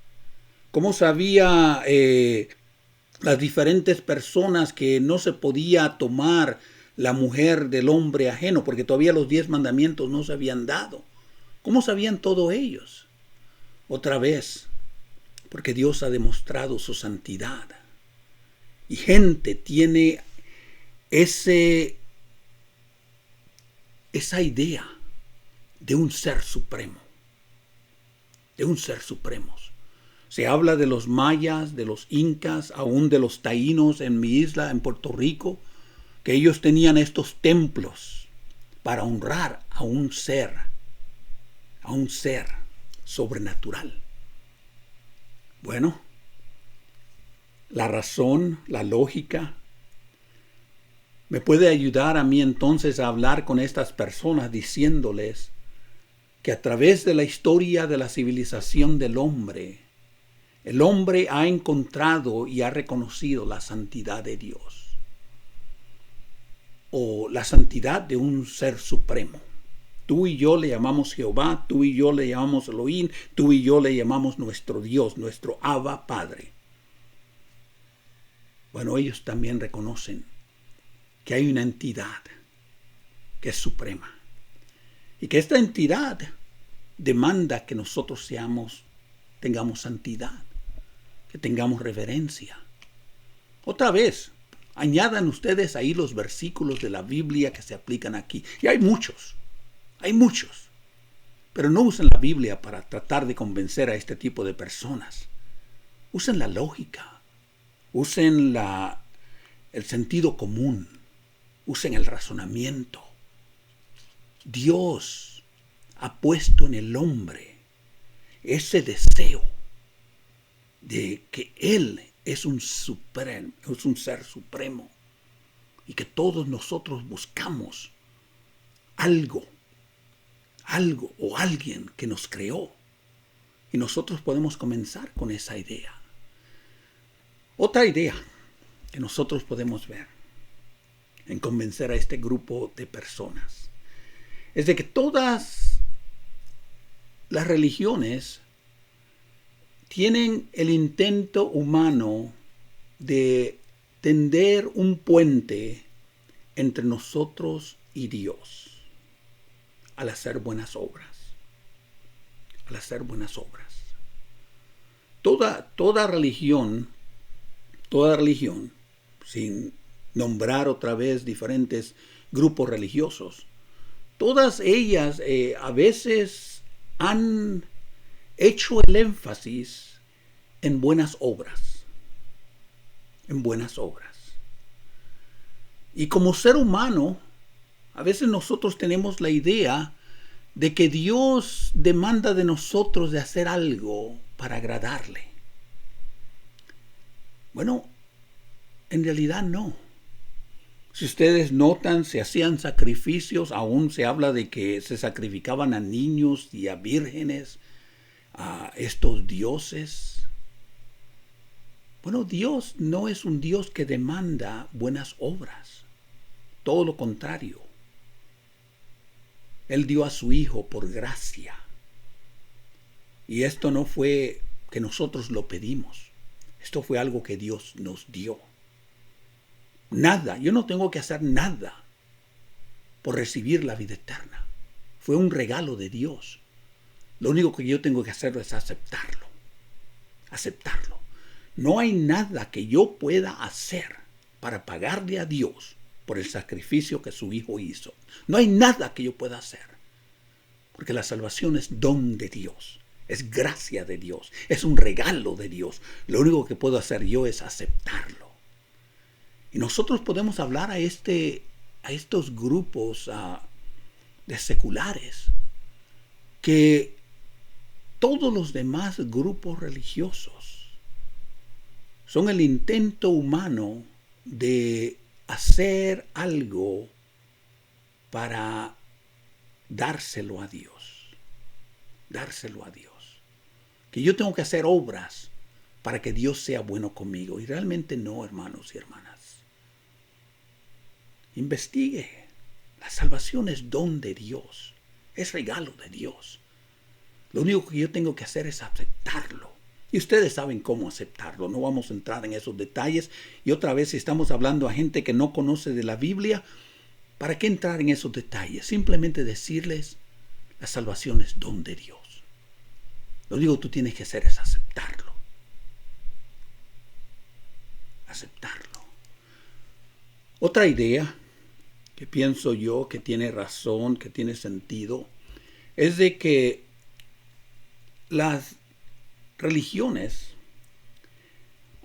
¿Cómo sabía las diferentes personas que no se podía tomar la mujer del hombre ajeno? Porque todavía los 10 mandamientos no se habían dado. ¿Cómo sabían todos ellos? Otra vez, porque Dios ha demostrado su santidad. Y gente tiene esa idea de un ser supremo. De un ser supremo. Se habla de los mayas, de los incas, aún de los taínos en mi isla, en Puerto Rico, que ellos tenían estos templos para honrar a un ser sobrenatural. Bueno, la razón, la lógica, me puede ayudar a mí entonces a hablar con estas personas diciéndoles que a través de la historia de la civilización del hombre, el hombre ha encontrado y ha reconocido la santidad de Dios, o la santidad de un ser supremo. Tú y yo le llamamos Jehová, tú y yo le llamamos Elohim, tú y yo le llamamos nuestro Dios, nuestro Abba Padre. Bueno, ellos también reconocen que hay una entidad que es suprema y que esta entidad demanda que nosotros tengamos santidad, que tengamos reverencia. Otra vez, añadan ustedes ahí los versículos de la Biblia que se aplican aquí. Y hay muchos, pero no usen la Biblia para tratar de convencer a este tipo de personas. Usen la lógica, usen el sentido común, usen el razonamiento. Dios ha puesto en el hombre ese deseo de que Él es un ser supremo y que todos nosotros buscamos algo o alguien que nos creó, y nosotros podemos comenzar con esa idea. Otra idea que nosotros podemos ver en convencer a este grupo de personas es de que todas las religiones tienen el intento humano de tender un puente entre nosotros y Dios al hacer buenas obras. Toda religión, sin nombrar otra vez diferentes grupos religiosos, todas ellas a veces han hecho el énfasis en buenas obras. Y como ser humano, a veces nosotros tenemos la idea de que Dios demanda de nosotros de hacer algo para agradarle. Bueno, en realidad no. Si ustedes notan, se hacían sacrificios, aún se habla de que se sacrificaban a niños y a vírgenes, a estos dioses. Bueno, Dios no es un Dios que demanda buenas obras. Todo lo contrario. Él dio a su Hijo por gracia. Y esto no fue que nosotros lo pedimos. Esto fue algo que Dios nos dio. Nada, yo no tengo que hacer nada por recibir la vida eterna. Fue un regalo de Dios. Lo único que yo tengo que hacer es aceptarlo. No hay nada que yo pueda hacer para pagarle a Dios por el sacrificio que su Hijo hizo. No hay nada que yo pueda hacer. Porque la salvación es don de Dios. Es gracia de Dios. Es un regalo de Dios. Lo único que puedo hacer yo es aceptarlo. Y nosotros podemos hablar a estos grupos de seculares, que todos los demás grupos religiosos son el intento humano de hacer algo para dárselo a Dios. Dárselo a Dios. Que yo tengo que hacer obras para que Dios sea bueno conmigo. Y realmente no, hermanos y hermanas. Investigue. La salvación es don de Dios. Es regalo de Dios. Lo único que yo tengo que hacer es aceptarlo. Y ustedes saben cómo aceptarlo. No vamos a entrar en esos detalles. Y otra vez, si estamos hablando a gente que no conoce de la Biblia, ¿para qué entrar en esos detalles? Simplemente decirles, la salvación es don de Dios. Lo único que tú tienes que hacer es aceptarlo. Aceptarlo. Otra idea que pienso yo que tiene razón, que tiene sentido, es de que las religiones,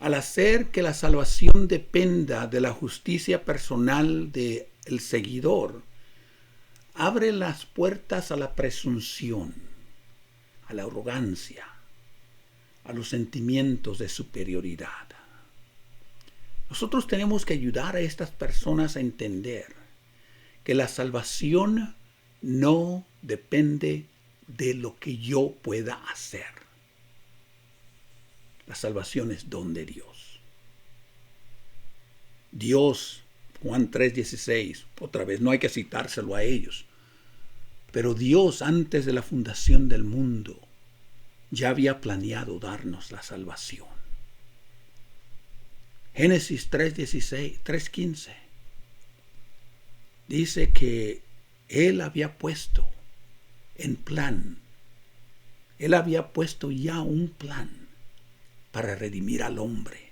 al hacer que la salvación dependa de la justicia personal del seguidor, abre las puertas a la presunción, a la arrogancia, a los sentimientos de superioridad. Nosotros tenemos que ayudar a estas personas a entender que la salvación no depende de lo que yo pueda hacer. La salvación es don de Dios. Dios, Juan 3:16, otra vez, no hay que citárselo a ellos, pero Dios antes de la fundación del mundo ya había planeado darnos la salvación. Génesis 3:15 dice que Él había puesto en plan, Él había puesto ya un plan para redimir al hombre.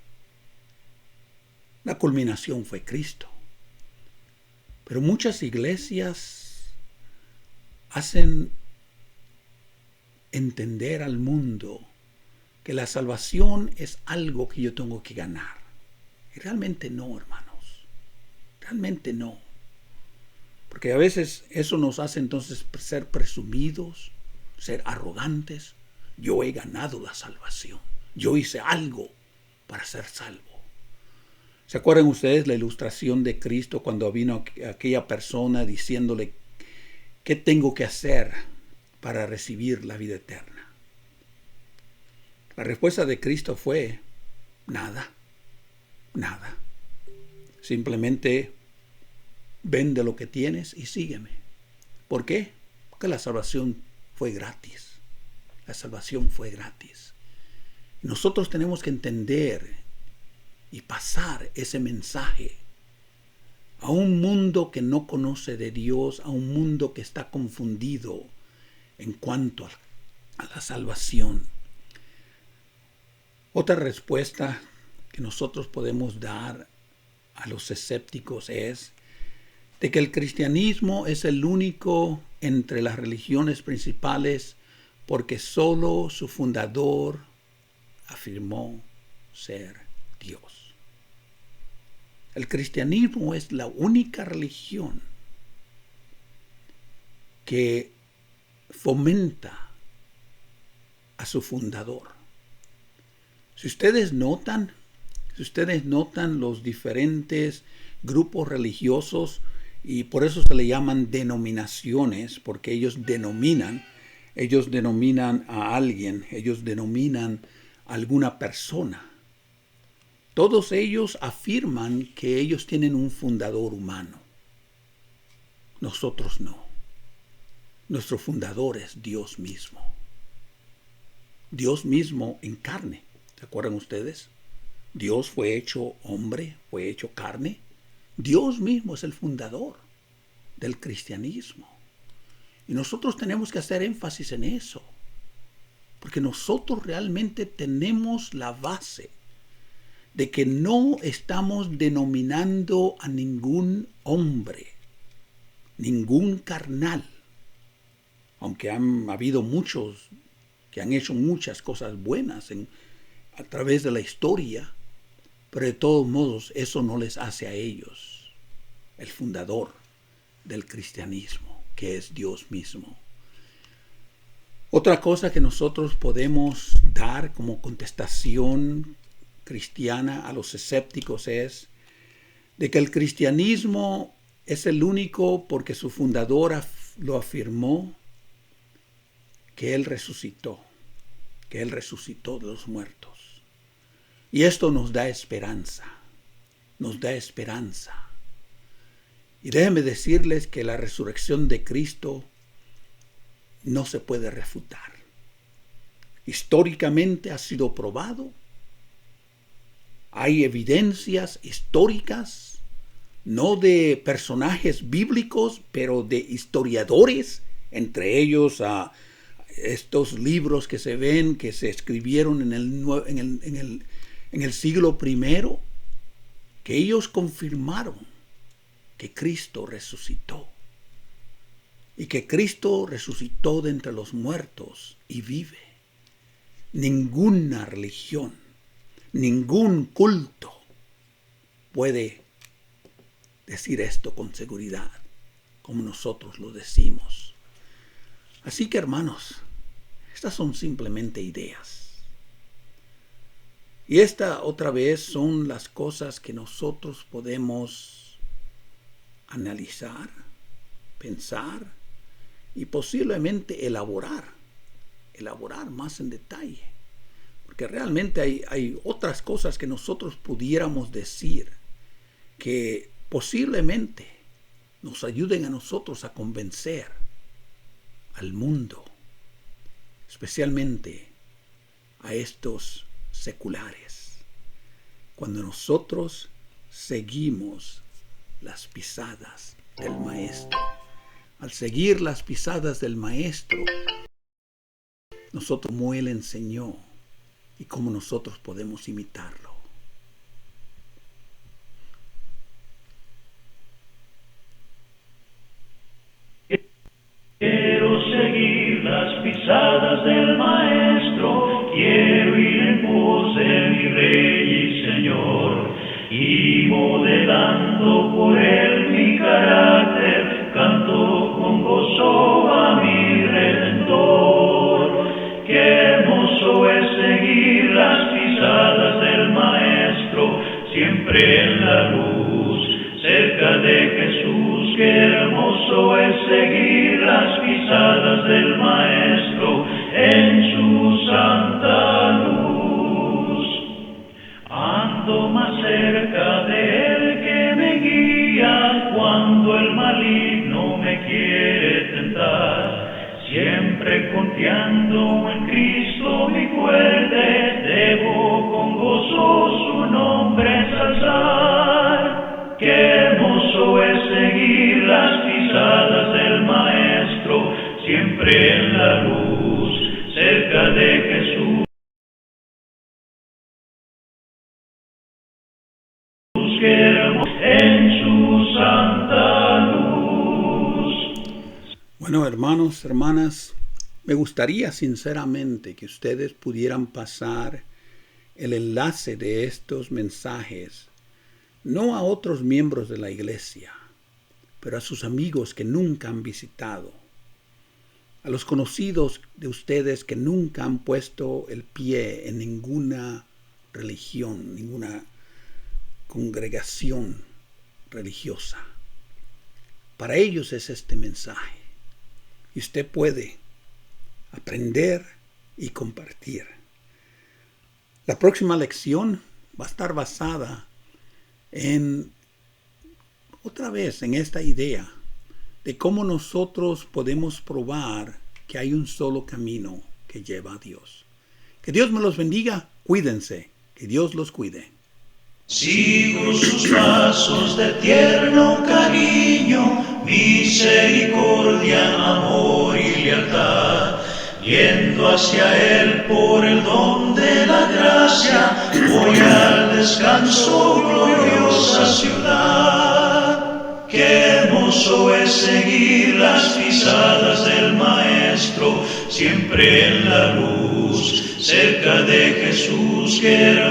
La culminación fue Cristo. Pero muchas iglesias hacen entender al mundo que la salvación es algo que yo tengo que ganar. Y realmente no, hermanos. Realmente no. Porque a veces eso nos hace entonces ser presumidos, ser arrogantes. Yo he ganado la salvación. Yo hice algo para ser salvo. ¿Se acuerdan ustedes la ilustración de Cristo cuando vino aquella persona diciéndole, ¿qué tengo que hacer para recibir la vida eterna? La respuesta de Cristo fue, nada, nada. Simplemente vende lo que tienes y sígueme. ¿Por qué? Porque la salvación fue gratis. La salvación fue gratis. Y nosotros tenemos que entender y pasar ese mensaje a un mundo que no conoce de Dios, a un mundo que está confundido en cuanto a la salvación. Otra respuesta que nosotros podemos dar a los escépticos es de que el cristianismo es el único entre las religiones principales porque solo su fundador afirmó ser Dios. El cristianismo es la única religión que fomenta a su fundador. Si ustedes notan los diferentes grupos religiosos, y por eso se le llaman denominaciones, porque ellos denominan a alguien, ellos denominan a alguna persona. Todos ellos afirman que ellos tienen un fundador humano. Nosotros no. Nuestro fundador es Dios mismo. Dios mismo en carne. ¿Se acuerdan ustedes? Dios fue hecho hombre, fue hecho carne. Dios mismo es el fundador del cristianismo. Y nosotros tenemos que hacer énfasis en eso. Porque nosotros realmente tenemos la base de que no estamos denominando a ningún hombre, ningún carnal, aunque han habido muchos que han hecho muchas cosas buenas a través de la historia, pero de todos modos eso no les hace a ellos el fundador del cristianismo. que es Dios mismo. Otra cosa que nosotros podemos dar como contestación cristiana a los escépticos es de que el cristianismo es el único porque su fundador lo afirmó, que Él resucitó de los muertos. Y esto nos da esperanza. Y déjenme decirles que la resurrección de Cristo no se puede refutar. Históricamente ha sido probado. Hay evidencias históricas, no de personajes bíblicos, pero de historiadores, entre ellos estos libros que se ven, que se escribieron en el siglo I, que ellos confirmaron que Cristo resucitó. Y que Cristo resucitó de entre los muertos y vive. Ninguna religión, ningún culto puede decir esto con seguridad, como nosotros lo decimos. Así que, hermanos, estas son simplemente ideas. Y esta otra vez son las cosas que nosotros podemos analizar, pensar y posiblemente elaborar más en detalle. Porque realmente hay otras cosas que nosotros pudiéramos decir que posiblemente nos ayuden a nosotros a convencer al mundo, especialmente a estos seculares, cuando nosotros seguimos las pisadas del Maestro. Al seguir las pisadas del Maestro, nosotros como Él enseñó y cómo nosotros podemos imitarlo. Quiero seguir las pisadas del Maestro, quiero ir en pos de mi Rey y Señor, y modelando por Él mi carácter, canto con gozo a mi Redentor. Qué hermoso es seguir las pisadas del Maestro, siempre en la luz, cerca de Jesús. Qué hermoso es seguir las pisadas del Maestro en su santa luz. Ando más cerca de Él que me guía cuando el maligno me quiere tentar. Siempre confiando en Cristo mi fuerte, debo con gozo su nombre ensalzar. Qué hermoso es seguir las pisadas del Maestro, siempre en la luz, cerca de Jesús. Qué hermoso en su santa luz. Bueno, hermanos, hermanas, me gustaría sinceramente que ustedes pudieran pasar el enlace de estos mensajes no a otros miembros de la iglesia, pero a sus amigos que nunca han visitado, a los conocidos de ustedes que nunca han puesto el pie en ninguna religión, ninguna congregación religiosa. Para ellos es este mensaje. Y usted puede aprender y compartir. La próxima lección va a estar basada otra vez en esta idea de cómo nosotros podemos probar que hay un solo camino que lleva a Dios. Que Dios me los bendiga, cuídense, que Dios los cuide. Sigo sus pasos de tierno cariño, misericordia, amor y lealtad. Yendo hacia Él por el don de la gracia, voy al descanso, gloriosa ciudad. Qué hermoso es seguir las pisadas del Maestro, siempre en la luz, cerca de Jesús. Qué hermoso.